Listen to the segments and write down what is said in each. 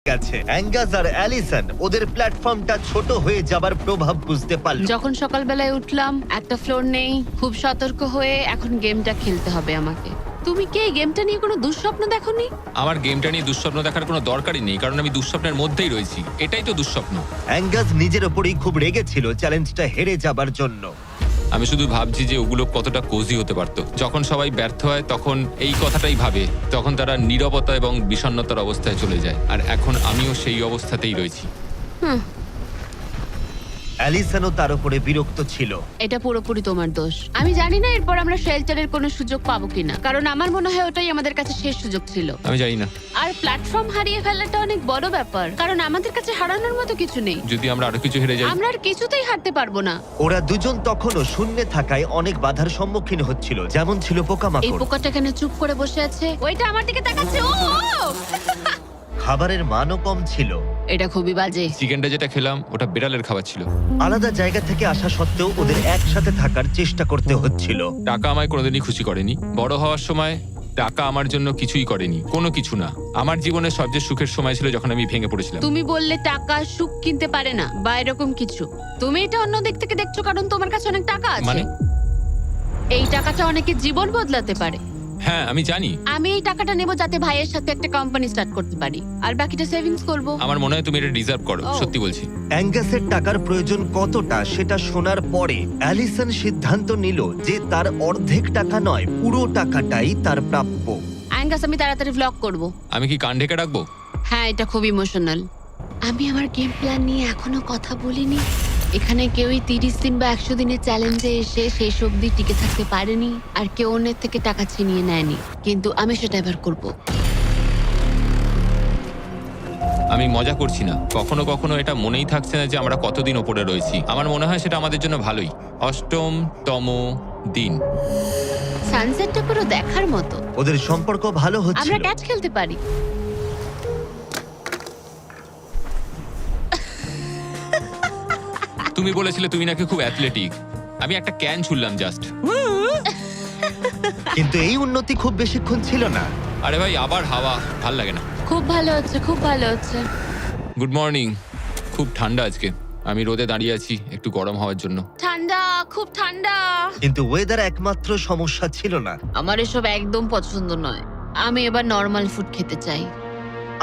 গেছে। অ্যাঙ্গাস আর অ্যালিসন ওদের প্ল্যাটফর্মটা ছোট হয়ে যাবার প্রভাব বুঝতে পারল। যখন সকালবেলায় উঠলাম একটা ফ্লোর নেই, খুব সতর্ক হয়ে এখন গেমটা খেলতে হবে আমাকে। তুমি কি এই গেমটা নিয়ে কোনো দুঃস্বপ্ন দেখোনি? আমার গেমটা নিয়ে দুঃস্বপ্ন দেখার কোনো দরকারই নেই, কারণ আমি দুঃস্বপ্নের মধ্যেই রয়েছি। এটাই তো দুঃস্বপ্ন। অ্যাঙ্গাস নিজের ওপরেই খুব রেগেছিল চ্যালেঞ্জটা হেরে যাবার জন্য। আমি শুধু ভাবছি যে ওগুলো কতটা কোজি হতে পারতো। যখন সবাই ব্যর্থ হয় তখন এই কথাটাই ভাবে, তখন তারা নীরবতা এবং বিষণ্ণতার অবস্থায় চলে যায়। আর এখন আমিও সেই অবস্থাতেই রয়েছি। অ্যালিসনও তার উপরে বিরক্ত ছিল। এটা পুরোপুরি তোমার দোষ। আমি জানি না এরপর আমরা শেল্টারের কোনো সুযোগ পাবো কিনা, কারণ আমার মনে হয় ওটাই আমাদের কাছে শেষ সুযোগ ছিল। আমি জানি না, আর প্ল্যাটফর্ম হারিয়ে ফেলাটা অনেক বড় ব্যাপার, কারণ আমাদের কাছে হারানোর মতো কিছু নেই। যদি আমরা আরো কিছু হেরে যাই। আমরা আর কিছুতেই হারতে পারবো না। ওরা দুজন তখনও শূন্যে থাকায় অনেক বাধার সম্মুখীন হচ্ছিল, যেমন ছিল এই পোকামাকড়। পোকাটা এখানে চুপ করে বসে আছে, ওইটা আমার দিকে তাকাচ্ছে। ও খাবারের মানও কম ছিল। এটা খুবই বাজে। চিকেনটা যেটা খেলাম ওটা বিড়ালের খাবার ছিল। আলাদা জায়গা থেকে আসা সত্ত্বেও ওদের একসাথে থাকার চেষ্টা করতে হচ্ছিল। টাকা আমায় কোনোদিনই খুশি করেনি। বড় হওয়ার সময় টাকা আমার জন্য কিছুই করেনি, কোনো কিছু না। আমার জীবনের সবচেয়ে সুখের সময় ছিল যখন আমি ভেঙে পড়েছিলাম। তুমি বললে টাকা সুখ কিনতে পারে না বা এরকম কিছু। তুমি এটা অন্য দিক থেকে দেখছো কারণ তোমার কাছে অনেক টাকা আছে। মানে? এই টাকাটা অনেকের জীবন বদলাতে পারে। হ্যাঁ আমি জানি। আমি এই টাকাটা নেব যাতে ভাইয়ের সাথে একটা কোম্পানি স্টার্ট করতে পারি, আর বাকিটা সেভিংস করব। আমার মনে হয় তুমি এটা ডিজার্ভ করো, ও। সত্যি বলছি। অ্যাঙ্গাসের টাকার প্রয়োজন কতটা সেটা শোনার পরে অ্যালিসন সিদ্ধান্ত নিল যে তার অর্ধেক টাকা নয়, পুরো টাকাটাই তার প্রাপ্য। অ্যাঙ্গাস, আমি তাড়াতাড়ি ভ্লগ করব। আমি কি কান ঢেকে রাখবো? হ্যাঁ, এটা খুব ইমোশনাল। আমি আমার গেম প্ল্যান নিয়ে এখনো কথা বলিনি। এখানে কেউই 30 দিন বা 100 দিনের চ্যালেঞ্জে এসে শেষ অবধি টিকে থাকতে পারেনি, আর কেউ অন্যের থেকে টাকা ছিনিয়ে নেয়নি। কিন্তু আমি সেটা এবার করব। আমি মজা করছি না। কখনো কখনো এটা মনেই থাকছে না যে আমরা কতদিন ওপরে রয়েছি। আমার মনে হয় সেটা আমাদের জন্য ভালোই। 8তম দিন। সানসেটটা পুরো দেখার মতো। ওদের সম্পর্ক ভালো আমরা হচ্ছিল। ক্যাচ খেলতে পারি। তুমি বলেছিলে তুমি নাকি খুব অ্যাথলেটিক। আমি একটা ক্যান ছুড়লাম জাস্ট। কিন্তু এই উন্নতি খুব বেশিক্ষণ ছিল না। আরে ভাই আবার হাওয়া, ভাল লাগে না। খুব ভালো হচ্ছে, খুব ভালো হচ্ছে। Good morning. খুব ঠান্ডা আজকে। আমি রোদে দাঁড়িয়ে আছি একটু গরম হওয়ার জন্য। ঠান্ডা, খুব ঠান্ডা। কিন্তু ওয়েদার একমাত্র সমস্যা ছিল না। আমার এসব একদম পছন্দ নয়। আমি এবার নর্মাল ফুড খেতে চাই।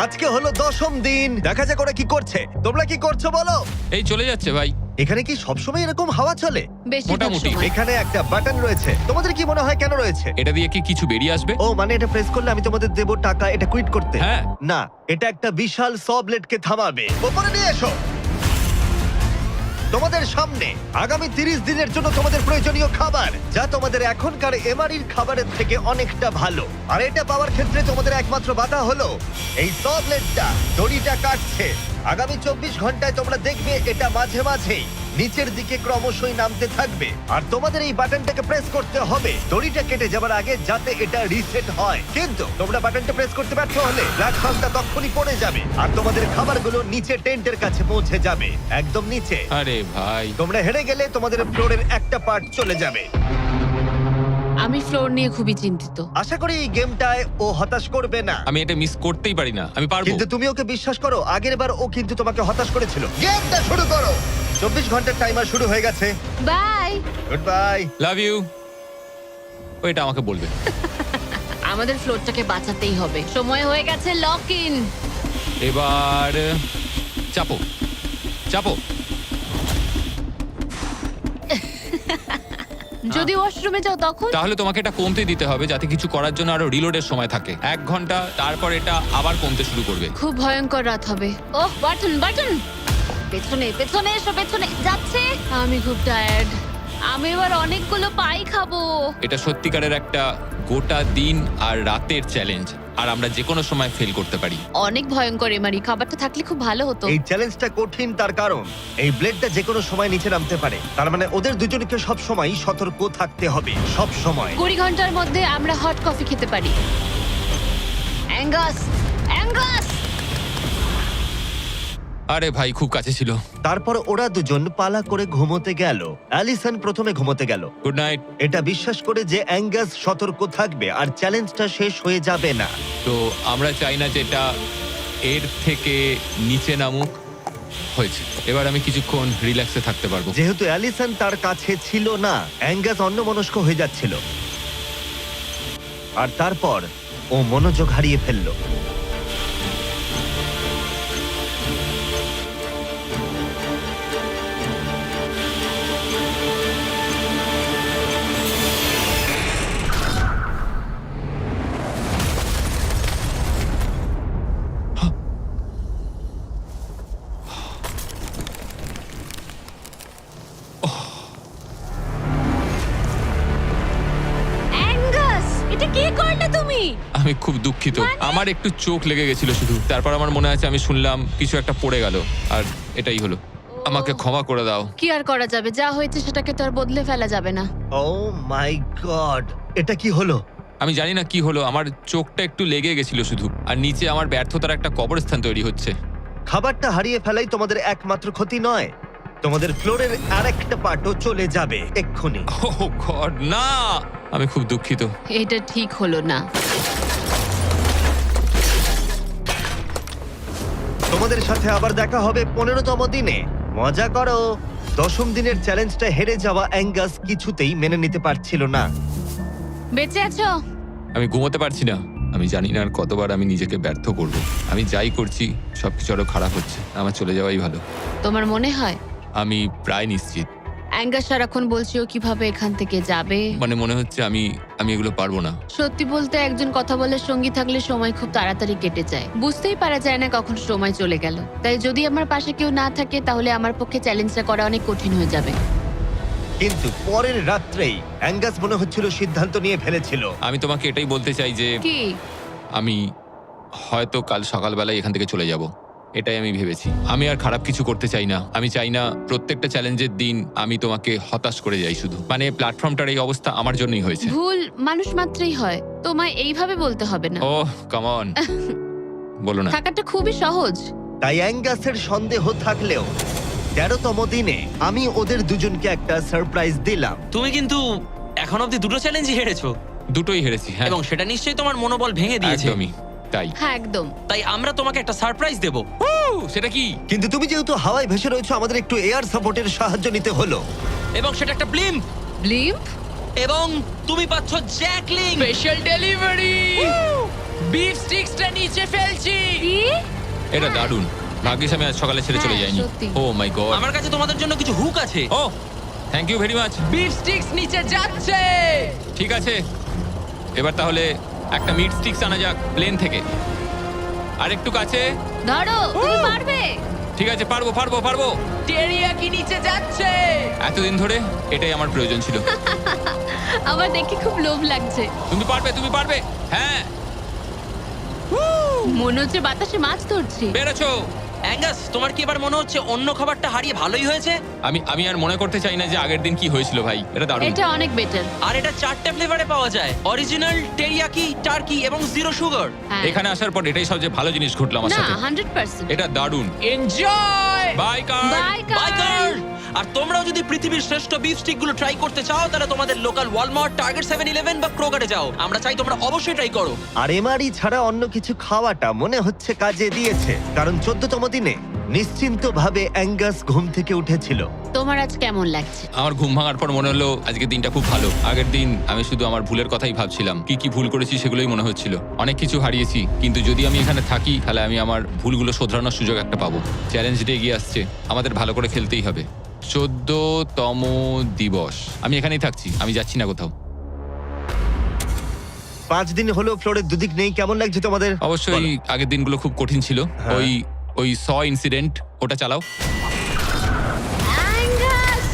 আজকে হলো 10ম দিন। দেখা যাক ওরা কি করছে। তোমরা কি করছো বলো? এই চলে যাচ্ছে ভাই। এখানে কি সবসময় এরকম হাওয়া চলে? বেশিরভাগ মোটামুটি। সময়। এখানে একটা বাটন রয়েছে। তোমাদের কি মনে হয় কেন রয়েছে? এটা দিয়ে কি কিছু বেরিয়ে আসবে? ও মানে এটা প্রেস করলে আমি তোমাদের দেবো টাকা এটা কুইট করতে? হ্যাঁ। না, এটা একটা বিশাল স ব্লেডকে থামাবে। ওপরে নিয়ে এসো। তোমাদের সামনে আগামী 30 দিনের জন্য তোমাদের প্রয়োজনীয় খাবার, যা তোমাদের এখনকার এমআরইর খাবারের থেকে অনেকটা ভালো। আর এটা পাওয়ার ক্ষেত্রে তোমাদের একমাত্র বাধা হলো এই স ব্লেডটা দড়িটা কাটছে। আগামী 24 ঘন্টায় তোমরা দেখবে এটা মাঝে মাঝেই নিচের দিকে ক্রমশই নামতে থাকবে, আর তোমাদের এই বাটনটাকে প্রেস করতে হবে দড়িটা কেটে যাবার আগে, যাতে এটা রিসেট হয়। কিন্তু তোমরা বাটনটা প্রেস করতে ব্যর্থ হলে প্ল্যাটফর্মটা তখনই পড়ে যাবে, আর তোমাদের খাবারগুলো নিচে টেন্টের কাছে পৌঁছে যাবে, একদম নিচে। আরে ভাই। তোমরা হেরে গেলে তোমাদের ফ্লোরের একটা পার্ট চলে যাবে। আমি ফ্লোর নিয়ে খুবই চিন্তিত। আশা করি এই গেমটায় ও হতাশ করবে না। আমি এটা মিস করতেই পারি না। আমি পারবো। কিন্তু তুমি ওকে বিশ্বাস করো, আগের বার ও কিন্তু তোমাকে হতাশ করেছিল। গেমটা শুরু করো। 24 ঘন্টার টাইমার শুরু হয়ে গেছে। Bye. Good bye. Love you. ওইটা আমাকে বলবে। আমাদের ফ্লোরটাকে বাঁচাতেই হবে। সময় হয়ে গেছে লক ইন। এবার চাপো চাপো। যদি ওয়াশরুমে যাও তখন? তাহলে তোমাকে এটা কমতে দিতে হবে যাতে কিছু করার জন্য আরো রিলোডের সময় থাকে। 1 ঘন্টা, তারপর এটা আবার কমতে শুরু করবে। খুব ভয়ঙ্কর রাত হবে। ওহ, বাটন বাটন। পেছনে পেছনে এসো, পেছনে যাচ্ছে। আমি খুব টায়ার্ড। আমি এবার অনেকগুলো পাই খাবো। এটা সত্যিকারের একটা গোটা দিন আর রাতের চ্যালেঞ্জ, আর আমরা যে কোনো সময় ফেল করতে পারি। অনেক ভয়ঙ্কর এমারি। খাবারটা থাকলে খুব ভালো হতো। এই চ্যালেঞ্জটা কঠিন তার কারণ এই ব্লেডটা যে কোনো সময় নিচে নামতে পারে। তার মানে ওদের দুজনকে সব সময় সতর্ক থাকতে হবে, সব সময়। 20 ঘন্টার মধ্যে আমরা হট কফি খেতে পারি। Angus, Angus. আরে ভাই খুব কাছে ছিল। তারপর ওরা দুজন পালা করে ঘুমোতে গেল। অ্যালিসন প্রথমে ঘুমোতে গেল, গুড নাইট। এটা বিশ্বাস করে যে অ্যাঙ্গাস সতর্ক থাকবে আর চ্যালেঞ্জটা শেষ হয়ে যাবে না। তো আমরা চাই না যে এটা এর থেকে নিচে নামুক হয়েছে। এবার আমি কিছুক্ষণ রিল্যাক্সে থাকতে পারবো। যেহেতু অ্যালিসন তার কাছে ছিল না, অ্যাঙ্গাস অন্যমনস্ক হয়ে যাচ্ছিল, আর তারপর ও মনোযোগ হারিয়ে ফেললো। অ্যাঙ্গাস, এটা কি করলে তুমি? আমি খুব দুঃখিত, আমার একটু চোখ লেগে গেছিল শুধু। তারপর আমার মনে আছে আমি শুনলাম কিছু একটা পড়ে গেল, আর এটাই হলো। আমাকে ক্ষমা করে দাও। কি আর করা যাবে, যা হয়েছে সেটাকে তো আর বদলে ফেলা যাবে না। ও মাই গড, এটা কি হলো? আমি জানি না কি হলো, আমার চোখটা একটু লেগে গেছিল শুধু, আর নিচে আমার ব্যর্থতার একটা কবরস্থান তৈরি হচ্ছে। খাবারটা হারিয়ে ফেলাই তোমাদের একমাত্র ক্ষতি নয়, তোমাদের ফ্লোরের আরেকটা পার্টও চলে যাবে এক্ষুনি। ওহ গড, না! আমি খুব দুঃখিত। এটা ঠিক হলো না। তোমাদের সাথে আবার দেখা হবে 15তম দিনে। মজা করো। 10ম দিনের চ্যালেঞ্জটা হেরে যাওয়া অ্যাঙ্গাস কিছুতেই মেনে নিতে পারছিল না। বেঁচে আছো? আমি ঘুমোতে পারছি না। আমি জানি না আর কতবার আমি নিজেকে ব্যর্থ করব। আমি যাই করছি সবকিছু আরো খারাপ হচ্ছে। আমার চলে যাওয়াই ভালো। তোমার মনে হয়? আমি প্রায় নিশ্চিত। অ্যাঙ্গাস সারাক্ষণ বলছি ও কিভাবে এখান থেকে যাবে। মানে মনে হচ্ছে আমি এগুলো পারবো না। সত্যি বলতে একজন কথা বলার সঙ্গী থাকলে সময় খুব তাড়াতাড়ি কেটে যায়, বুঝতেই পারা যায় না কখন সময় চলে গেল। তাই যদি আমার পাশে কেউ না থাকে তাহলে আমার পক্ষে চ্যালেঞ্জটা করা অনেক কঠিন হয়ে যাবে। কিন্তু পরের রাত্রেই অ্যাঙ্গাস মনে হচ্ছিল সিদ্ধান্ত নিয়ে ফেলেছিল। আমি তোমাকে এটাই বলতে চাই যে কি? আমি হয়তো কাল সকালবেলায় এখান থেকে চলে যাব। এটাই আমি ভেবেছি। আমি আর খারাপ কিছু করতে চাই না। আমি চাই না প্রত্যেকটা চ্যালেঞ্জের দিন আমি তোমাকে হতাশ করে যাই শুধু। মানে প্ল্যাটফর্মটার এই অবস্থা আমার জন্যই হয়েছে। ভুল মানুষ মাত্রই হয়, তোমায় এইভাবে বলতে হবে না। ওহ কাম অন, বলো না। থাকাটা খুবই সহজ। তাই অ্যাঙ্গাসের সন্দেহ থাকলেও 13তম দিনে আমি ওদের দুজনকে একটা সারপ্রাইজ দিলাম। তুমি কিন্তু এখন অব্দি দুটো চ্যালেঞ্জই হেরেছো, দুটোই হেরেছি, হ্যাঁ। এবং সেটা নিশ্চয়ই তোমার মনোবল ভেঙে দিয়েছে। একদমই তাই। হ্যাঁ একদম। তাই আমরা তোমাকে একটা সারপ্রাইজ দেব। সেটা কি? কিন্তু তুমি যেহেতু হাওয়ায় ভেসে রয়েছো, আমাদের একটু এয়ার সাপোর্টের সাহায্য নিতে হলো। এবং সেটা একটা ব্লিম্প। ব্লিম্প? এবং তুমি পাচ্ছ জ্যাকলিং। স্পেশাল ডেলিভারি, বিফ স্টিক্সটা নিচে ফেলছি। কি? এটা দারুণ। ভাগ্যিস আমি আজ সকালে ছেড়ে চলে হ্যাঁ, যাইনি। সত্যি। Oh my God. আমার কাছে তোমাদের জন্য কিছু হুক আছে। Oh thank you very much. Beef sticks নিচে যাচ্ছে। ঠিক আছে, এবার তাহলে একটা মিট স্টিক্স আনা যাক প্লেন থেকে। আর একটু কাছে। ধরো, তুমি পারবে। ঠিক আছে, পারবো পারবো পারবো। টেরিয়াকি নিচে যাচ্ছে। এতদিন ধরে এটাই আমার প্রয়োজন ছিল। আমার দেখে খুব লোভ লাগছে। তুমি পারবে, তুমি পারবে। হ্যাঁ, মনে হচ্ছে বাতাসে মাছ ধরছি। বেরোছো। অ্যাঙ্গাস, তোমার কি এবার মনে হচ্ছে অন্য খাবারটা হারিয়ে ভালোই হয়েছে? আমি আর মনে করতে চাই না যে আগের দিন কি হয়েছিল ভাই। এটা দারুণ। এটা অনেক বেটার। আর এটা 4টে ফ্লেভারে পাওয়া যায়, অরিজিনাল, টেরিয়াকি, টার্কি এবং জিরো সুগার। এখানে আসার পর এটাই সবচেয়ে ভালো জিনিস ঘটলো আমার না, সাথে। 100%। এটা দারুণ। Enjoy. Bye car. Bye bye car. Girl! আর তোমরাও যদি পৃথিবীর শ্রেষ্ঠ বিফ স্টিক গুলো ট্রাই করতে চাও, তাহলে তোমাদের লোকাল ওয়ালমার্ট, টার্গেট, 7-Eleven বা ক্রোগারে যাও। আমরা চাই তোমরা অবশ্যই ট্রাই করো। আর এমআরই ছাড়া অন্য কিছু খাওয়াটা মনে হচ্ছে কাজে দিয়েছে, কারণ 14তম দিনে নিশ্চিন্তভাবে অ্যাঙ্গাস ঘুম থেকে উঠেছিল। তোমার আজ কেমন লাগছে? আমার ঘুম ভাঙার পর মনে হলো আজকের দিনটা খুব ভালো। আগের দিন আমি শুধু আমার ভুলের কথাই ভাবছিলাম, কি কি ভুল করেছি সেগুলোই মনে হচ্ছিল। অনেক কিছু হারিয়েছি, কিন্তু যদি আমি এখানে থাকি তাহলে আমি আমার ভুলগুলো শোধরানোর সুযোগ একটা পাবো। চ্যালেঞ্জটা এগিয়ে আসছে, আমাদের ভালো করে খেলতেই হবে। 14তম দিবস। আমি এখানেই থাকছি, আমি যাচ্ছি না কোথাও। 5 দিন হলো ফ্লোরের দুদিক নেই, কেমন লাগছে তোমাদের? অবশ্যই বলো। আগের দিনগুলো খুব কঠিন ছিল। হ্যাঁ। ওই ইনসিডেন্ট, ওটা চালাও। অ্যাঙ্গাস!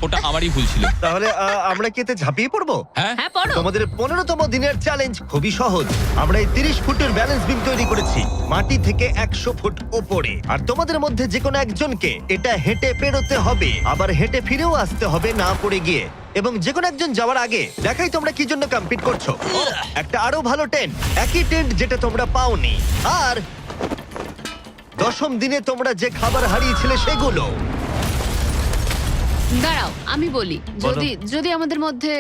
ওটা আমারই ভুল ছিল। তাহলে আমরা কি এতে ঝাঁপিয়ে পড়বো? হ্যাঁ, হ্যাঁ, পড়ো। তোমাদের 15তম দিনের চ্যালেঞ্জ খুবই সহজ। আমরা এই 30 ফুটের ব্যালেন্স বিম তৈরি করেছি মাটি থেকে 100 ফুট ওপরে, আর তোমাদের মধ্যে যে কোনো একজনকে এটা হেঁটে পেরোতে হবে, আবার হেঁটে ফিরেও আসতে হবে না পড়ে গিয়ে। এবং যে কোনো একজন যাওয়ার আগে দেখাই তোমরা কি জন্য কম্পিট করছো। একটা আরো ভালো টেন্ট, একই টেন্ট যেটা তোমরা পাওনি। আর 10ম দিনে তোমরা যে খাবার হারিয়েছিলে সেগুলো। দাঁড়াও, আমি বলি, বলো। যদি আমাদের মধ্যে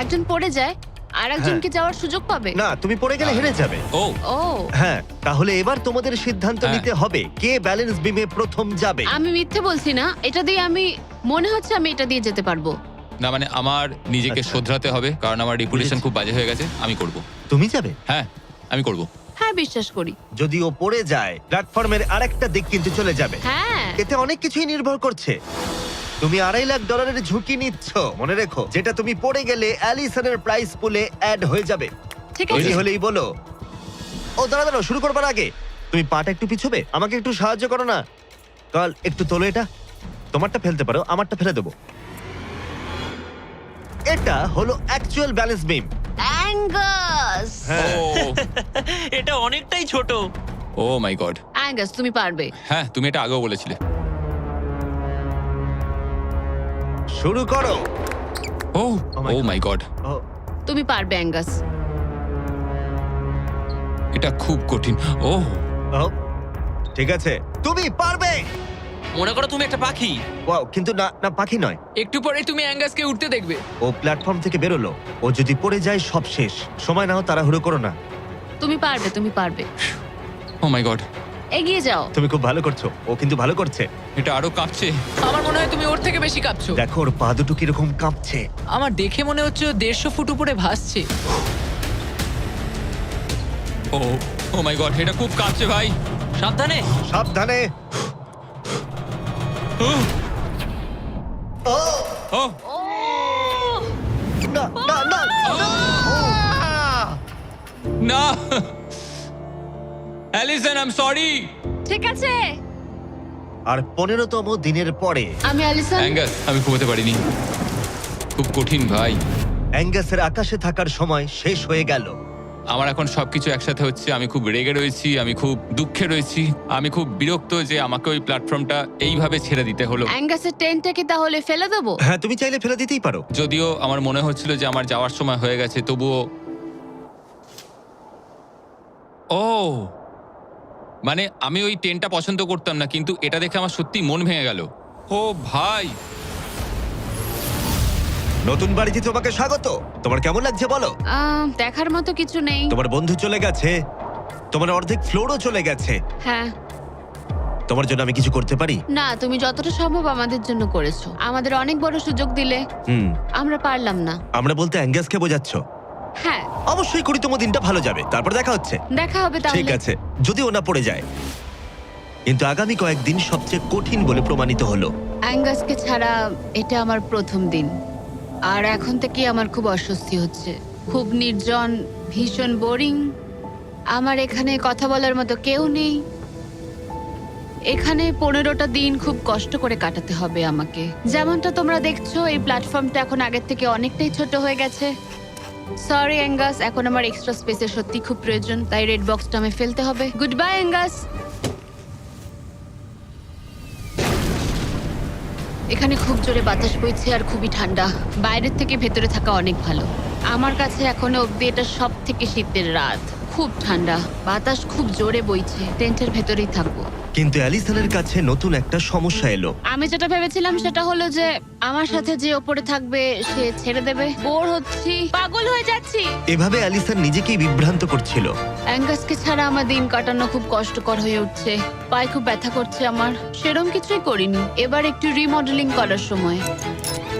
একজন পড়ে যায় আর একজনকে যাওয়ার সুযোগ পাবে? না, তুমি পড়ে গেলে হেরে যাবে। ও ও, হ্যাঁ, তাহলে এবার তোমাদের সিদ্ধান্ত হ্যাঁ। নিতে হবে কে ব্যালেন্স বিমে প্রথম যাবে। আমি মিথ্যে বলছি না, এটা দিয়ে আমি মনে হচ্ছে আমি এটা দিয়ে যেতে পারবো। না, মানে আমার নিজেকে আচ্ছা। শোধরাতে হবে, কারণ আমার রেপুটেশন খুব বাজে হয়ে গেছে। আমি করব। তুমি যাবে? হ্যাঁ, আমি করব। হ্যাঁ, বিশ্বাস করি। যদি ও পড়ে যায়, প্ল্যাটফর্মের আরেকটা দিক কিন্তু চলে যাবে। হ্যাঁ, এতে অনেক কিছুই নির্ভর করছে। তুমি $2.5 লাখ ঝুঁকি নিচ্ছ, মনে রেখো। যেটা তুমি পড়ে গেলে অ্যালিসনের প্রাইস পুলে অ্যাড হয়ে যাবে। ঠিক তৈরি আছে। হলেই বলো। ও দাঁড়াও, শুরু করবার আগে তুমি পাটা একটু পিছবে, আমাকে একটু সাহায্য করো না। কাল একটু তোলো এটা। তোমারটা ফেলতে পারো, আমারটা ফেলে দেবো। এটা হলো অ্যাকচুয়াল ব্যালেন্স বিম। অ্যাঙ্গাস, হ্যাঁ, এটা অনেকটাই ছোট। ও মাই গড। অ্যাঙ্গাস তুমি পারবে। হ্যাঁ, তুমি এটা আগেও বলেছিলে। শুরু করো। Oh Oh my oh God. My God, oh, তুমি পারবে অ্যাঙ্গাস। এটা খুব কঠিন। ও ও, ঠিক আছে, তুমি পারবে। মনে করো তুমি একটা পাখি। ওয়াও, কিন্তু না না, পাখি নয়। একটু পরে তুমি অ্যাঙ্গাসকে উঠতে দেখবে। ও প্ল্যাটফর্ম থেকে বেরোলো, ও যদি পড়ে যায় সব শেষ। সময় নাও, তাড়াহুড়ো করো না। তুমি পারবে, তুমি পারবে। ও মাই গড, এগিয়ে যাও। তুমি খুব ভালো করছো, ও কিন্তু ভালো করছে। এটা আরো কাঁপছে। আমার মনে হয় তুমি ওর থেকে বেশি কাঁপছো। দেখো ওর পা দুটো কিরকম কাঁপছে। আমার দেখে মনে হচ্ছে ও 150 ফুট উপরে ভাসছে। ও ও মাই গড, এটা খুব কাঁপছে ভাই। সাবধানে। সাবধানে। ও ও, ও ও, না না না, না, অ্যালিসন, আই এম সরি। ঠিক আছে। আর 15তম দিনের পরে আমি অ্যালিসন। অ্যাঙ্গাস, আমি ঘুমোতে পারিনি। খুব কঠিন ভাই। অ্যাঙ্গাসের আকাশে থাকার সময় শেষ হয়ে গেল। আমার এখন সবকিছু একসাথে হচ্ছে। আমি খুব রেগে রয়েছি, আমি খুব দুঃখে রয়েছি, আমি খুব বিরক্ত যে আমাকে ওই প্ল্যাটফর্মটা এইভাবে ছেড়ে দিতে হলো। অ্যাঙ্গাসের টেন্টটা কি তাহলে ফেলে দেবো? হ্যাঁ, তুমি চাইলে ফেলে দিতেই পারো। যদিও আমার মনে হচ্ছিল যে আমার যাওয়ার সময় হয়ে গেছে, তবুও ও মানে আমি ওই টেনটা পছন্দ করতাম না, কিন্তু এটা দেখে আমার সত্যি মন ভেঙে গেল। ও ভাই, নতুন বাড়িতে তোমাকে স্বাগত। তোমার কেমন লাগছে বলো? দেখার মতো কিছু নেই। তোমার বন্ধু চলে গেছে, তোমার অর্ধেক ফ্লোরও চলে গেছে। হ্যাঁ, তোমার জন্য আমি কিছু করতে পারি? না, তুমি যতটা সম্ভব আমাদের জন্য করেছো। আমাদের অনেক বড় সুযোগ দিলে, হুম, আমরা পারলাম না। আমরা বলতে অ্যাঙ্গাসকে বোঝাচ্ছ? হ্যাঁ, অবশ্যই করি, তোমার দিনটা ভালো যাবে, তারপর দেখা হচ্ছে। দেখা হবে ঠিক তাহলে। আছে, যদি ওনা পড়ে যায়। কিন্তু আগামী কয়েকদিন সবচেয়ে কঠিন বলে প্রমাণিত হলো। অ্যাঙ্গাসকে ছাড়া এটা আমার প্রথম দিন, আর এখন থেকে আমার খুব অস্বস্তি হচ্ছে। খুব নির্জন, ভীষণ বোরিং। আমার এখানে কথা বলার মতো কেউ নেই। এখানে 15টা দিন খুব কষ্ট করে কাটাতে হবে আমাকে। যেমনটা তোমরা দেখছো, এই প্ল্যাটফর্মটা এখন আগের থেকে অনেকটাই ছোট হয়ে গেছে। সরি অ্যাঙ্গাস, এখন আমার এক্সট্রা স্পেসের সত্যি খুব প্রয়োজন, তাই রেড বক্সটা আমি ফেলতে হবে। Good bye Angus. এখানে খুব জোরে বাতাস বইছে আর খুবই ঠান্ডা। বাইরের থেকে ভেতরে থাকা অনেক ভালো। আমার কাছে এখনো অব্দি এটা সব থেকে শীতের রাত। খুব ঠান্ডা, বাতাস খুব জোরে বইছে। টেন্টের ভেতরেই থাকবো। কিন্তু অ্যালিসনের কাছে নতুন একটা সমস্যা এলো। আমি যেটা ভেবেছিলাম সেটা হলো যে আমার সাথে যে ওপরে থাকবে সে ছেড়ে দেবে। বোর হচ্ছি, পাগল হয়ে যাচ্ছি। এভাবে অ্যালিসন নিজেকেই বিভ্রান্ত করছিল। অ্যাঙ্গাসকে ছাড়া আমার দিন কাটানো খুব কষ্টকর হয়ে উঠছে। পায়ে খুব ব্যথা করছে আমার। সেরম কিছুই করিনি। এবার একটু রিমডেলিং করার সময়।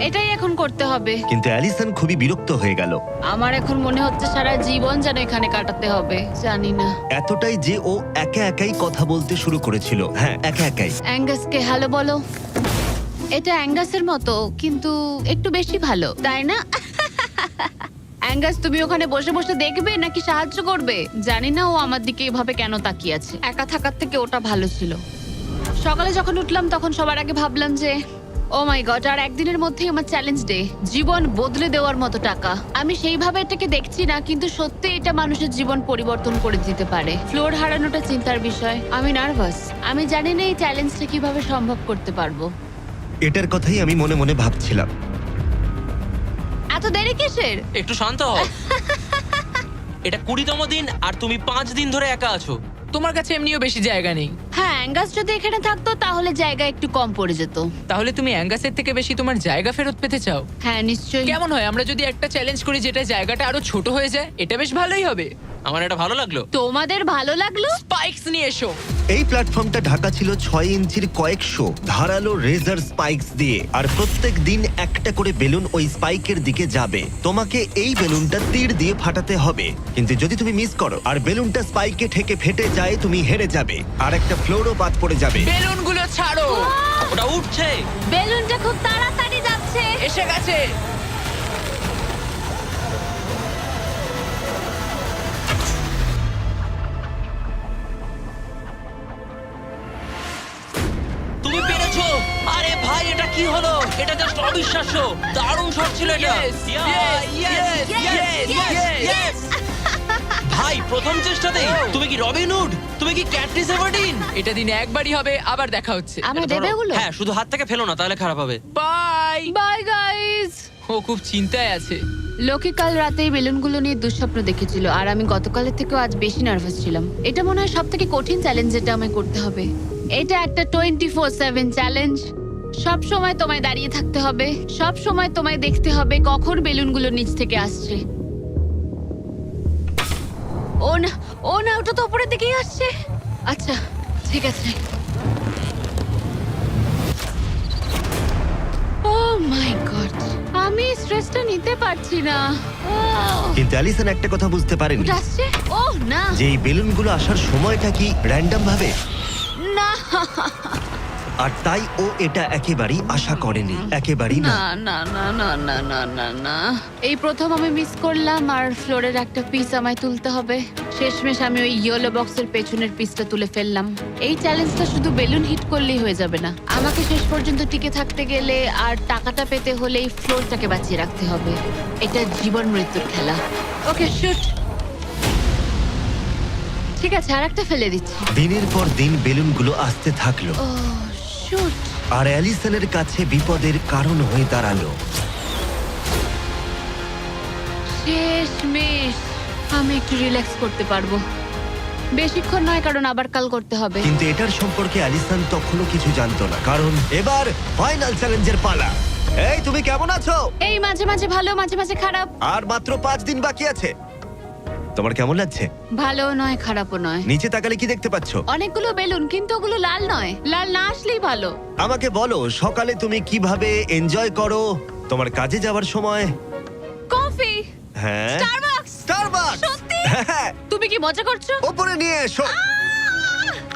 এটাই এখন করতে হবে। কিন্তু অ্যালিসন খুবই বিরক্ত হয়ে গেল। আমার এখন মনে হচ্ছে সারা জীবন যেন এখানে কাটাতে হবে। জানি না। এতটাই যে ও একা একাই কথা বলতে শুরু করেছিল। হ্যাঁ, একা একাই। অ্যাঙ্গাসকে হ্যালো বলো। এটা অ্যাঙ্গাসের মতো, কিন্তু একটু বেশি ভালো, তাই না? অ্যাঙ্গাস, তুমি ওখানে বসে বসে দেখবে নাকি সাহায্য করবে? জানি না ও আমার দিকে এভাবে কেন তাকিয়ে আছে। একা থাকার থেকে ওটা ভালো ছিল। সকালে যখন উঠলাম তখন সবার আগে ভাবলাম যে ও মাই গড, আর একদিনের মধ্যেই আমার চ্যালেঞ্জ ডে। জীবন বদলে দেওয়ার মতো টাকা। আমি সেইভাবে এটাকে দেখছি না, কিন্তু সত্যি এটা মানুষের জীবন পরিবর্তন করে দিতে পারে। ফ্লোর হারানোটা চিন্তার বিষয়। আমি নার্ভাস। আমি জানি না এই চ্যালেঞ্জটা কিভাবে সম্ভব করতে পারবো। এটার কথাই আমি মনে মনে ভাবছিলাম। এত দেরি কিসের? একটু শান্ত হও। এটা 20তম দিন আর তুমি 5 দিন ধরে একা আছো। তোমার কাছে এমনিও বেশি জায়গা নেই। হ্যাঁ, অ্যাঙ্গাস যদি এখানে থাকতো তাহলে জায়গা একটু কম পড়ে যেত। তাহলে তুমি অ্যাঙ্গাসের থেকে বেশি তোমার জায়গা ফেরত পেতে চাও? হ্যাঁ নিশ্চয়ই। কেমন হয় আমরা যদি একটা চ্যালেঞ্জ করি যেটা জায়গাটা আরো ছোট হয়ে যায়? এটা বেশ ভালোই হবে। আমার এটা ভালো লাগলো। তোমাদের ভালো লাগলো? স্পাইকস নিয়ে এসো। এই প্ল্যাটফর্মটা ঢাকা ছিল 6 ইঞ্চির কয়েকশো ধারালো রেজার স্পাইকস দিয়ে, আর প্রত্যেক দিন একটা করে বেলুন ওই স্পাইকের দিকে যাবে। তোমাকে এই বেলুনটা তীর দিয়ে ফাটাতে হবে, কিন্তু যদি তুমি মিস করো আর বেলুনটা স্পাইকে ঠেকে ফেটে যায়, তুমি হেরে যাবে আর একটা ফ্লোরও বাদ পড়ে যাবে। বেলুনগুলো ছাড়ো। ওটা উঠছে। বেলুনটা খুব তাড়াতাড়ি যাচ্ছে। এসে গেছে। তুমি পেরেছো। আরে ভাই এটা কি হলো? এটা জাস্ট অবিশ্বাস্য। দারুণ শট ছিল এটা। Yes, yes, yes. ভাই প্রথম চেষ্টাতেই তুমি কি রবিন হুড? তুমি কি ক্যাটরিস এভারডিন? এটা দিনে একবারই হবে, আবার দেখা হচ্ছে। আমার দেবে ওগুলো? হ্যাঁ, শুধু হাত থেকে ফেলো না, তাহলে খারাপ হবে। বাই। Bye guys. ও খুব চিন্তায় আছে। লোকে কাল রাতেই বেলুনগুলো নিয়ে দুঃস্বপ্ন দেখেছিল, আর আমি গতকালের থেকেও আজ বেশি নার্ভাস ছিলাম। এটা মনে হয় সব থেকে কঠিন চ্যালেঞ্জ যেটা আমায় করতে হবে। এটা একটা 24/7 চ্যালেঞ্জ। সব সময় তোমায় দাঁড়িয়ে থাকতে হবে, সব সময় তোমায় দেখতে হবে কখন বেলুনগুলো নিচ থেকে আসছে। ও না, ও না, ওটা তো উপরের দিকেই আসছে। আচ্ছা ঠিক আছে। ও মাই গড, আমি স্ট্রেসটা নিতে পারছি না। কিন্তু অ্যালিসন একটা কথা বুঝতে পারেনি, ওটা আসছে? ও না যে এই বেলুনগুলো আসার সময়টা কি র্যান্ডম ভাবে, না আর তাই ও এটা একেবারেই আশা করেনি, একেবারেই না। না না না না না না না না, এই প্রথম আমি মিস করলাম, আর ফ্লোরের একটা পিস আমায় তুলতে হবে। শেষমেশ আমি ওই ইয়েলো বক্সের পেছনের পিসটা তুলে ফেললাম। এই চ্যালেঞ্জটা শুধু বেলুন হিট করলেই হয়ে যাবে না, আমাকে শেষ পর্যন্ত টিকে থাকতে গেলে আর টাকাটা পেতে হলে এই ফ্লোরটাকে বাঁচিয়ে রাখতে হবে। এটা জীবন মৃত্যুর খেলা। ওকে শুট। ঠিক আছে, আর একটা ফেলে দিচ্ছি। দিনের পর দিন বেলুনগুলো আসতে থাকলো, ও শুট। আর অ্যালিসনের কাছে বিপদের কারণ হয়ে দাঁড়ালো। শেষমেশ আমি একটু রিল্যাক্স করতে পারবো। বেশিক্ষণ নয়, কারণ আবার কাল করতে হবে। কিন্তু এটার সম্পর্কে অ্যালিসন তখনও কিছু জানতো না, কারণ এবার ফাইনাল চ্যালেঞ্জের পালা। এই তুমি কেমন আছো? এই মাঝে মাঝে ভালো, মাঝে মাঝে খারাপ। আর মাত্র 5 দিন বাকি আছে। তোমার কেমন লাগছে? ভালো নয়, খারাপও নয়। নিচে তাকালে কি দেখতে পাচ্ছো? অনেকগুলো বেলুন, কিন্তু ওগুলো লাল নয়। লাল না আসলেই ভালো। আমাকে বলো, সকালে তুমি কিভাবে এনজয় করো তোমার কাজে যাওয়ার সময়? কফি। হ্যাঁ, স্টারবাকস। স্টারবাকস। সত্যি? হ্যাঁ, তুমি কি মজা করছো? উপরে নিয়ে এসো।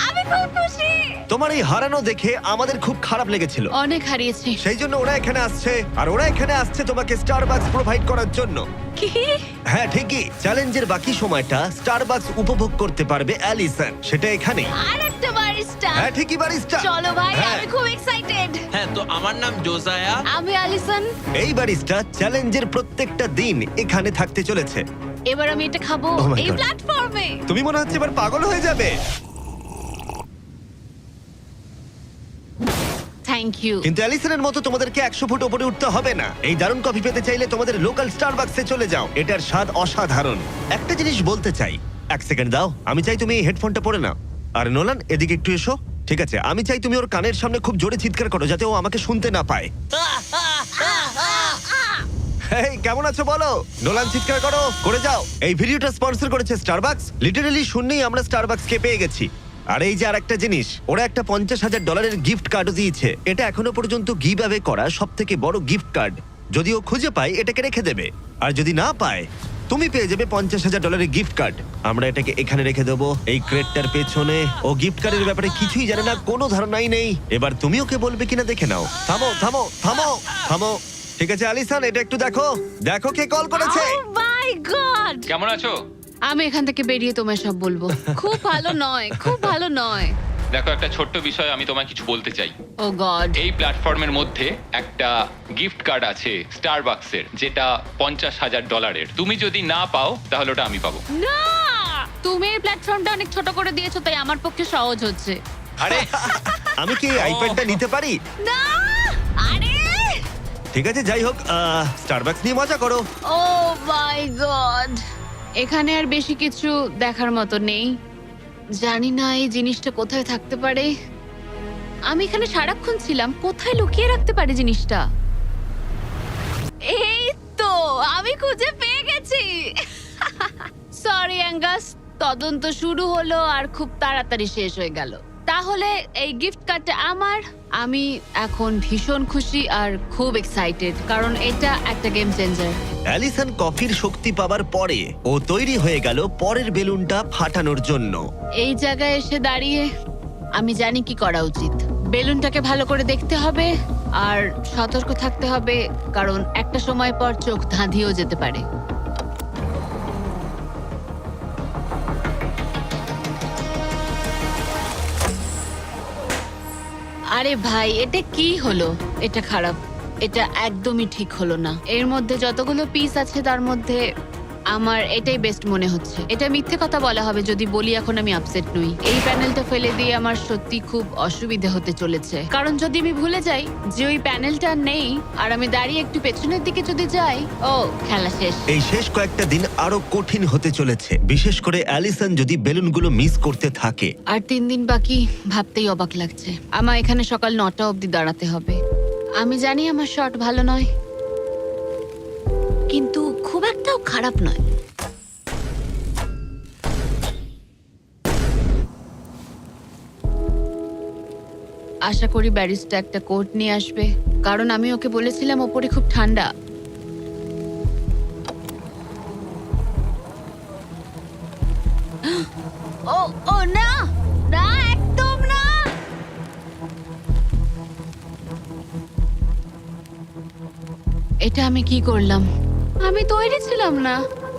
আমি খুব খুশি। তোমার এই হারানো দেখে আমাদের খুব খারাপ লেগেছিল, অনেক হারিয়েছি। সেই জন্য ওরা এখানে আসছে, আর ওরা এখানে আসছে তোমাকে স্টারবাকস প্রোভাইড করার জন্য। কি? হ্যাঁ ঠিকই, চ্যালেঞ্জের বাকি সময়টা স্টারবাকস উপভোগ করতে পারবে অ্যালিসন, সেটা এখানেই। আর একটা বারিস্টা। হ্যাঁ ঠিকই, বারিস্টা। চলো ভাই, হ্যাঁ। আমি খুব এক্সাইটেড। হ্যাঁ, তো আমার নাম জোজায়া। আমি অ্যালিসন। এই বারিস্টা চ্যালেঞ্জের প্রত্যেকটা দিন এখানে থাকতে চলেছে। এবার আমি এটা খাবো Oh my এই God. প্ল্যাটফর্মে। তুমি মনে হচ্ছে এবার পাগল হয়ে যাবে। Thank you. কিন্তু অ্যালিসনের মতো তোমাদেরকে 100 ফুট উপরে উঠতে হবে না। এই দারুণ কফি পেতে চাইলে তোমাদের লোকাল স্টারবাকসে চলে যাও, এটার স্বাদ অসাধারণ। একটা জিনিস বলতে চাই, 1 সেকেন্ড দাও। আমি চাই তুমি এই হেডফোনটা পরে নাও। আর নোলান, এদিকে একটু এসো। ঠিক আছে, আমি চাই তুমি ওর কানের সামনে খুব জোরে চিৎকার করো, যাতে ও আমাকে শুনতে না পায়। এই কেমন আছো বলো? নোলান, চিৎকার করো, করে যাও। এই ভিডিওটা স্পন্সর করেছে স্টারবাকস। লিটারালি শূন্যেই আমরা স্টারবাকসকে পেয়ে গেছি। আর এই যে আরেকটা জিনিস, ওরা একটা $50,000 গিফট কার্ডও দিয়েছে। এটা এখনো পর্যন্ত গিভ অ্যাওয়ে করা সব থেকে বড় গিফট কার্ড। যদি ও খুঁজে পায়, এটাকে রেখে দেবে, আর যদি না পায়, তুমি পেয়ে যাবে $50,000 গিফট কার্ড। আমরা এটাকে এখানে রেখে দেবো, এই ক্রেটটার পেছনে। ও গিফট কার্ডের ব্যাপারে কিছুই জানে না, কোনো ধারণাই নেই। এবার তুমি ওকে বলবে কিনা দেখে নাও। থামো থামো থামো থামো। ঠিক আছে অ্যালিসন, এটা একটু দেখো, দেখো কে কল করেছে। ও মাই গড। কেমন আছো? আমি এখান থেকে বেরিয়ে তোমায় সব বলবো। খুব ভালো নয়, খুব ভালো নয়। দেখো, একটা ছোট্ট বিষয় আমি তোমায় কিছু বলতে চাই। ও গড। এই প্ল্যাটফর্মের মধ্যে একটা গিফট কার্ড আছে স্টারবাকসের, যেটা $50,000। তুমি যদি না পাও, তাহলে ওটা আমি পাবো। না, তুমি এই প্ল্যাটফর্মটা অনেক ছোট করে দিয়েছো, তাই আমার পক্ষে সহজ হচ্ছে। আরে আমি কি এই আইপ্যাডটা নিতে পারি? না, আরে ঠিক আছে, যাই হোক, স্টারবাকস নিয়ে মজা করো। ও মাই গড। এখানে আর বেশি কিছু দেখার মতো নেই। জানি না এই জিনিসটা কোথায় থাকতে পারে। আমি এখানে সারাক্ষণ ছিলাম, কোথায় লুকিয়ে রাখতে পারে জিনিসটা? এই তো আমি খুঁজে পেয়ে গেছি। সরি অ্যাঙ্গাস, তদন্ত শুরু হলো আর খুব তাড়াতাড়ি শেষ হয়ে গেল। তাহলে এই গিফট কার্ডটা আমার। আমি এখন ভীষণ খুশি আর খুব এক্সাইটেড, কারণ এটা একটা গেম চেঞ্জার। অ্যালিসন কফির শক্তি পাওয়ার পরে ও তৈরি হয়ে গেল পরের বেলুনটা ফাটানোর জন্য। এই জায়গায় এসে দাঁড়িয়ে আমি জানি কি করা উচিত। বেলুনটাকে ভালো করে দেখতে হবে আর সতর্ক থাকতে হবে, কারণ একটা সময় পর চোখ ধাঁধিয়েও যেতে পারে। আরে ভাই, এটা কি হলো? এটা খারাপ, এটা একদমই ঠিক হলো না। এর মধ্যে যতগুলো পিস আছে তার মধ্যে আমার এটাই বেস্ট মনে হচ্ছে। এটা মিথ্যে কথা বলা হবে যদি বলি এখন আমি আপসেট নই। এই প্যানেলটা ফেলে দিয়ে আমার সত্যি খুব অসুবিধা হতে চলেছে, কারণ যদি আমি ভুলে যাই যে ওই প্যানেলটা নেই আর আমি দাঁড়িয়ে একটু পেছনের দিকে যদি যাই, ও খেলা শেষ। এই শেষ কয়েকটা দিন আরো কঠিন হতে চলেছে, বিশেষ করে অ্যালিসন যদি বেলুনগুলো মিস করতে থাকে। আর 3 দিন বাকি, ভাবতেই অবাক লাগছে। আমার এখানে সকাল 9টা অবধি দাঁড়াতে হবে। আমি জানি আমার শট ভালো নয়, কিন্তু খুব একটাও খারাপ নয়। আশা করি ব্যারিস্টা একটা কোট নিয়ে আসবে, কারণ আমি ওকে বলেছিলাম ওপরে খুব ঠান্ডা। ও ও না না, একদম না। এটা আমি কি করলাম? আমি তৈরি ছিলাম না।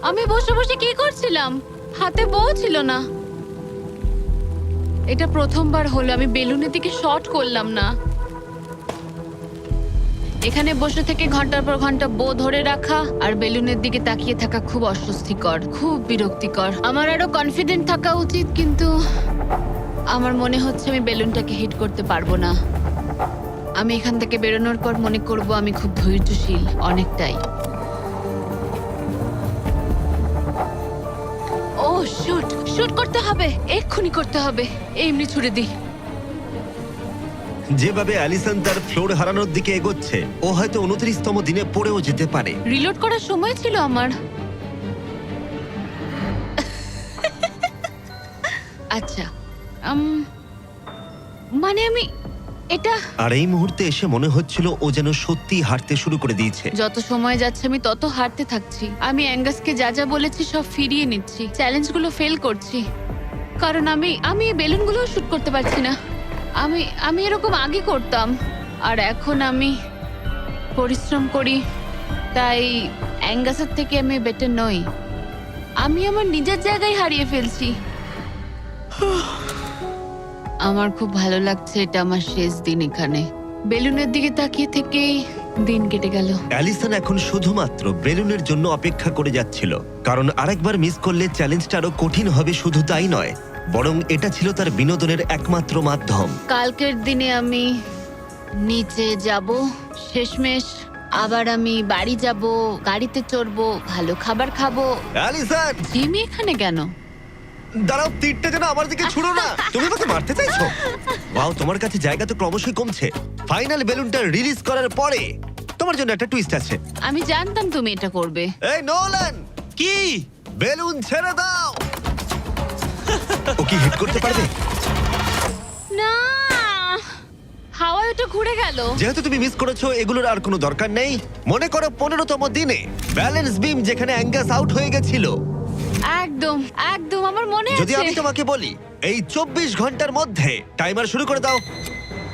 আমি বসে বসে কি করছিলাম? হাতে বউ ছিল না। এটা প্রথমবার হলো আমি বেলুনের দিকে শট করলাম না। এখানে বসে থেকে ঘন্টার পর ঘন্টা বউ ধরে রাখা আর বেলুনের দিকে তাকিয়ে থাকা খুব অস্বস্তিকর, খুব বিরক্তিকর। আমার আরো কনফিডেন্ট থাকা উচিত, কিন্তু আমার মনে হচ্ছে আমি বেলুনটাকে হিট করতে পারবো না। আমি এখান থেকে বেরোনোর পর মনে করব আমি খুব ধৈর্যশীল, অনেকটাই। ও শুট শুট করতে হবে, এক্ষুনি করতে হবে। এমনি ছুড়ে দিই। যেভাবে অ্যালিসন তার ফ্লোর হারানোর দিকে এগোচ্ছে, ও হয়তো 29তম দিনে পড়েও যেতে পারে। রিলোড করার সময় ছিল আমার। আচ্ছা, মানে আমি এটা আর এই মুহূর্তে এসে মনে হচ্ছিল ও যেন সত্যি হাঁটতে শুরু করে দিয়েছে। যত সময় যাচ্ছে আমি তত হারতে থাকছি। আমি অ্যাঙ্গাসকে যা যা বলেছি সব ফিরিয়ে নিচ্ছি, চ্যালেঞ্জগুলো ফেল করছি, কারণ আমি এই বেলুনগুলো শুট করতে পারছি না। আমি এরকম আগে করতাম, আর এখন আমি পরিশ্রম করি, তাই অ্যাঙ্গাসের থেকে আমি বেটার নই। আমি আমার নিজের জায়গায় হারিয়ে ফেলছি। আমার খুব ভালো লাগছে, এটা আমার শেষ দিন এখানে। বেলুনের দিকে তাকিয়ে থেকেই দিন কেটে গেল। অ্যালিসন এখন শুধুমাত্র বেলুনের জন্য অপেক্ষা করে যাচ্ছিল, কারণ আরেকবার মিস করলে চ্যালেঞ্জটা আরো কঠিন হবে। শুধু তাই নয়, বরং এটা ছিল তার বিনোদনের একমাত্র মাধ্যম। কালকের দিনে আমি নিচে যাব, শেষমেশ আবার আমি বাড়ি যাব, গাড়িতে চড়বো, ভালো খাবার খাবো। অ্যালিসন, জিমি এখানে কেন? দাঁড়াও, তীরটা যেন আমার দিকে ছুড়ো না। তুমি আমাকে মারতে চাইছো? ওয়াও, তোমার কাছে জায়গা তো ক্রমশই কমছে। ফাইনাল বেলুনটা রিলিজ করার পরে তোমার জন্য একটা টুইস্ট আছে। আমি জানতাম তুমি এটা করবে। এই নোলান, কি? বেলুন ছেড়ে দাও। ও কি হিট করতে পারবে? না, হাওয়ায় ওটা ঘুরে গেল। যেহেতু তুমি মিস করেছো, এগুলোর আর কোনো দরকার নেই। মনে করো 15তম দিনে ব্যালেন্স বিম যেখানে অ্যাঙ্গাস আউট হয়ে গেছিল। একদম একদম, আমার মনে যদি আছে। আমি তোমাকে বলি এই 24 ঘন্টার মধ্যে টাইমার শুরু করে দাও,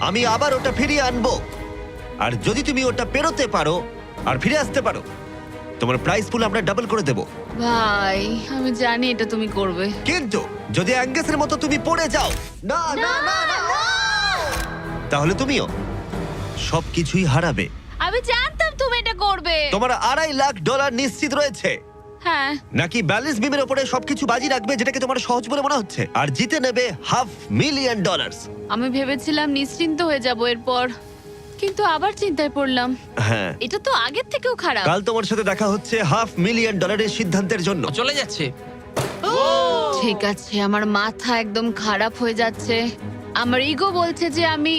আমি আবার ওটা ফিরিয়ে আনবো। আর যদি তুমি ওটা পেরোতে পারো আর ফিরে আসতে পারো, তোমার প্রাইস পুল আমরা ডাবল করে দেব। ভাই, আমি জানি এটা তুমি করবে। কিন্তু যদি অ্যাঙ্গাসের মতো তুমি পড়ে যাও, না না না না, তাহলে তুমিও সবকিছুই হারাবে। আমি জানতাম তুমি এটা করবে। তোমার $2.5 লাখ নিশ্চিত রয়েছে। হ্যাঁ, নাকি ব্যালেন্স বিমের উপরে সবকিছু বাজি রাখবে, যেটাকে তোমার সহজ বলে মনে হচ্ছে, আর জিতে নেবে $500,000? আমি ভেবেছিলাম নিশ্চিন্ত হয়ে যাব এরপর, কিন্তু আবার চিন্তায় পড়লাম। হ্যাঁ, এটা তো আগের থেকেও খারাপ। কাল তোমার সাথে দেখা হচ্ছে $500,000 সিদ্ধান্তের জন্য। চলে যাচ্ছে। ঠিক আছে, আমার মাথা একদম খারাপ হয়ে যাচ্ছে। আমার ইগো বলছে যে আমি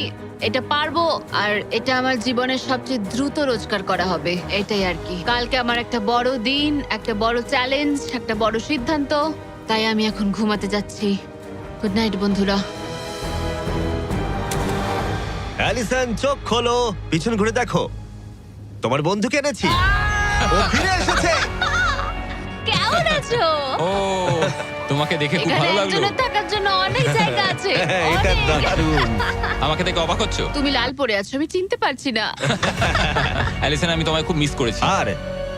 এটা পারবো, আর এটা আমার জীবনের সবচেয়ে দ্রুত রোজগার করা হবে। এটাই আর কি। কালকে আমার একটা বড় দিন, একটা বড় চ্যালেঞ্জ, একটা বড় সিদ্ধান্ত। তাই আমি এখন ঘুমাতে যাচ্ছি। গুড নাইট বন্ধুরা। অ্যালিসন, চোখ খোলো, পিছন ঘুরে দেখো, তোমার বন্ধুকে এনেছি। ও ফিরে এসেছে। কেমন আছো? ও তোমাকে দেখে খুব এখানে ভালো লাগলো। একজনের থাকার জন্য অনেক জায়গা আছে। হ্যাঁ, এটা অনেক। দারুণ। আমাকে দেখে অবাক হচ্ছ? তুমি লাল পরে আছো, আমি চিনতে পারছি না। অ্যালিসন, আমি তোমায় খুব মিস করেছি। আর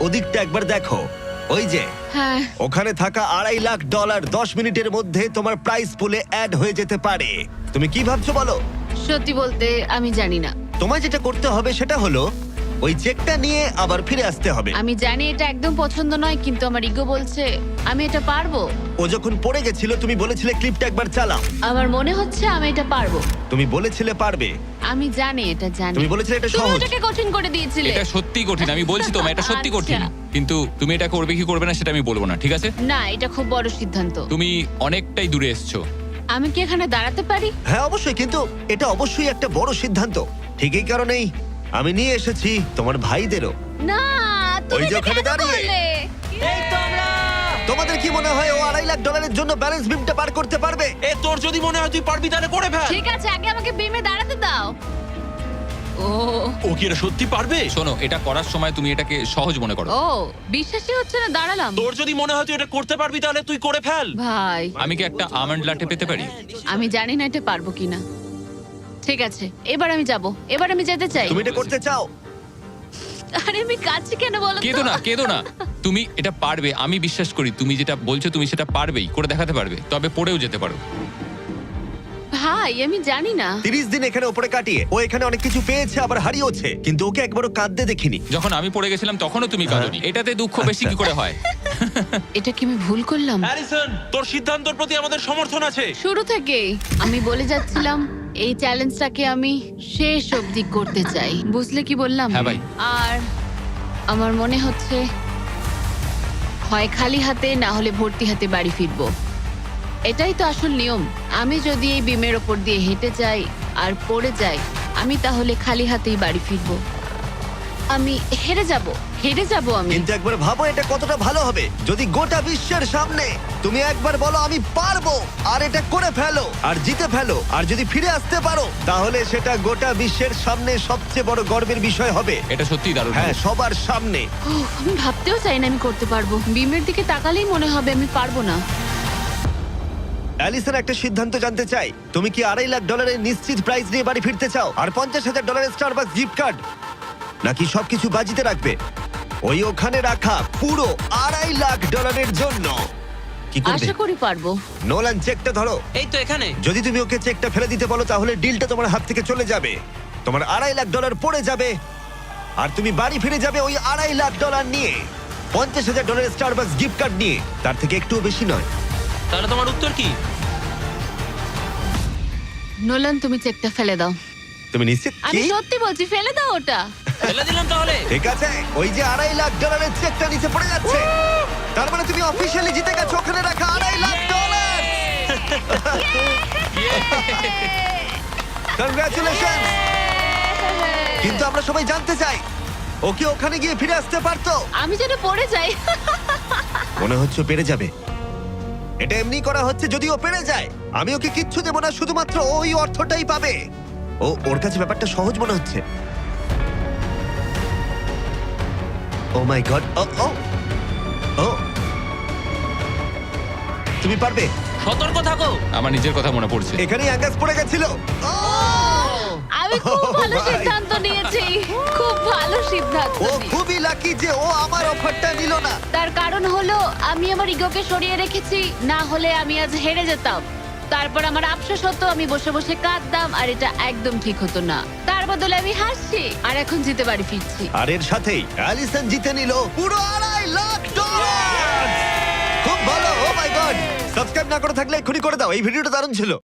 ওদিকটা একবার দেখো, ওই যে হ্যাঁ, ওখানে থাকা $2.5 লাখ 10 মিনিটের মধ্যে তোমার প্রাইস পুলে অ্যাড হয়ে যেতে পারে। তুমি কি ভাবছো বলো? সত্যি বলতে আমি জানি না। তোমায় যেটা করতে হবে সেটা হলো ওই চেকটা নিয়ে আবার ফিরে আসতে হবে। আমি জানি এটা একদম পছন্দ নয়, কিন্তু আমার ইগো বলছে আমি এটা পারবো। ও যখন পড়ে গেছিল তুমি বলেছিলে ক্লিপটা একবার চালাও। আমার মনে হচ্ছে আমি এটা পারবো। তুমি বলেছিলে পারবে। আমি জানি এটা জানি। তুমি বলেছিলে এটা তুমি সহজ। ওটাকে কঠিন করে দিয়েছিলে। এটা সত্যি কঠিন, আমি বলছি তোমায় এটা সত্যি কঠিন। আচ্ছা। কিন্তু তুমি এটা করবে কি করবে না সেটা আমি বলবো না, ঠিক আছে? না, এটা খুব বড় সিদ্ধান্ত। তুমি অনেকটাই দূরে এসছো। আমি কি এখানে দাঁড়াতে পারি? হ্যাঁ অবশ্যই, কিন্তু এটা অবশ্যই একটা বড় সিদ্ধান্ত। ঠিক এই কারণেই আমি নিয়ে এসেছি তোমার ভাইদেরও। না, তুমি ওই যে এটা ওখানে কেন দাঁড়িয়ে। করলে? এই তো আমরা। তোমাদের কি মনে হয় ও $2.5 লাখ জন্য ব্যালেন্স বিমটা পার করতে পারবে? এ তোর যদি মনে হয় তুই পারবি তাহলে করে ফেল। ঠিক আছে, আগে আমাকে বিমে দাঁড়াতে দাও। ও ও কি এটা সত্যি পারবে? শোনো, এটা করার সময় তুমি এটাকে সহজ মনে করো। ও বিশ্বাসই হচ্ছে না, দাঁড়ালাম। তোর যদি মনে হয় তুই এটা করতে পারবি তাহলে তুই করে ফেল। ভাই, আমি কি একটা আমন্ড লাটে পেতে পারি? আমি জানি না এটা পারবো কিনা। ঠিক আছে, এবার আমি যাব। এবার আমি যেতে চাই। তুমি এটা করতে চাও? আরে আমি কাছে কেন বলো তো? কেঁদো না, কেঁদো না। তুমি এটা পারবে, আমি বিশ্বাস করি। তুমি যেটা বলছো তুমি সেটা পারবেই, করে দেখাতে পারবে। তবে পড়েও যেতে পারো। ভাই, আমি জানি না। 30 দিন এখানে উপরে কাটিয়ে ও এখানে অনেক কিছু পেয়েছে, আবার হারিয়েছে, কিন্তু ওকে একবারও কাঁদতে দেখিনি। যখন আমি পড়ে গেছিলাম তখনও তুমি কাঁদোনি। এটাতে দুঃখ বেশি কি করে হয়? এটা কি আমি ভুল করলাম? হ্যারিসন, তোর সিদ্ধান্তের প্রতি আমাদের সমর্থন আছে। শুরু থেকেই আমি বলে যাচ্ছিলাম এই চ্যালেঞ্জটাকে আমি শেষ অবধি করতে চাই। বুঝলে কি বললাম? হ্যাঁ ভাই। আর আমার মনে হচ্ছে হয় খালি হাতে না হলে ভর্তি হাতে বাড়ি ফিরবো। এটাই তো আসল নিয়ম। আমি যদি এই বিমের ওপর দিয়ে হেঁটে যাই আর পড়ে যাই, আমি তাহলে খালি হাতেই বাড়ি ফিরবো। আমি হেরে যাব আমি। কিন্তু একবার ভাবো এটা কতটা ভালো হবে যদি গোটা বিশ্বের সামনে তুমি একবার বলো আমি পারবো, আর এটা করে ফেলো আর জিতে ফেলো। আর যদি ফিরে আসতে পারো তাহলে সেটা গোটা বিশ্বের সামনে সবচেয়ে বড় গর্বের বিষয় হবে। এটা সত্যিই দারুণ। হ্যাঁ, সবার সামনে। আমি ভাবতেও চাই না আমি করতে পারবো। বিমের দিকে তাকালেই মনে হবে আমি পারবো না। অ্যালিসন, একটা সিদ্ধান্ত জানতে চাই, তুমি কি $2.5 লাখ নিশ্চিত প্রাইজ নিয়ে বাড়ি ফিরতে চাও, আর $50,000 স্টারবাকস গিফট কার্ড, নাকি সবকিছু বাজিতে রাখবে ওই ওখানে রাখা পুরো $2.5 লাখ জন্য? কি করবে? আশা করি পারবো। নোলান, চেকটা ধরো। এই তো এখানে। যদি তুমি ওকে চেকটা ফেলে দিতে বলো তাহলে ডিলটা তোমার হাত থেকে চলে যাবে। তোমার $2.5 লাখ পড়ে যাবে, আর তুমি বাড়ি ফিরে যাবে ওই $2.5 লাখ নিয়ে, $50,000 স্টারবাকস গিফট কার্ড নিয়ে। তার থেকে একটুও বেশি নয়। তাহলে তোমার উত্তর কি? নোলান, তুমি চেকটা ফেলে দাও। তুমি নিশ্চিত? আমি কি? সত্যি বলছি, ফেলে দাও ওটা। ফেলে দিলাম তাহলে। ঠিক আছে, ওই যে $2.5 লাখ চেকটা নিচে পড়ে যাচ্ছে। তার মানে তুমি অফিশিয়ালি জিতে গেছো ওখানে রাখা $2.5 লাখ। কনগ্রাচুলেশন। কিন্তু আমরা সবাই জানতে চাই ও কি ওখানে গিয়ে ফিরে আসতে পারতো? আমি যেন পড়ে যাই। মনে হচ্ছে ও পেরে যাবে। এটা এমনি করা হচ্ছে যদি ও পেরে যায়। আমি ওকে কিচ্ছু দেবো না, শুধুমাত্র ওই অর্থটাই পাবে। ওর কাছে ব্যাপারটা সহজ মনে হচ্ছে। ও মাই গড। ও তুমি পারবে। সতর্ক থাকো। আমার নিজের কথা মনে পড়ছে। এখানেই অ্যাঙ্গাস পড়ে গেছিল। আমি খুব ভালো ভাই। সিদ্ধান্ত নিয়েছি, খুব ভালো সিদ্ধান্ত ও নিয়েছি। খুবই লাকি যে ও আমার অফারটা নিল না। তার কারণ হলো আমি আমার ইগোকে সরিয়ে রেখেছি, না হলে আমি আজ হেরে যেতাম। তারপর আমার আফসোস হতো, আমি বসে বসে কাঁদতাম, আর এটা একদম ঠিক হতো না। তার বদলে আমি হাসছি, আর এখন জিতে বাড়ি ফিরছি। আর এর সাথেই অ্যালিসন জিতে নিল পুরো $2.5 লাখ। খুব ভালো। ও মাই গড। সাবস্ক্রাইব না করে থাকলে এক্ষুনি করে দাও, এই ভিডিওটা দারুণ ছিল।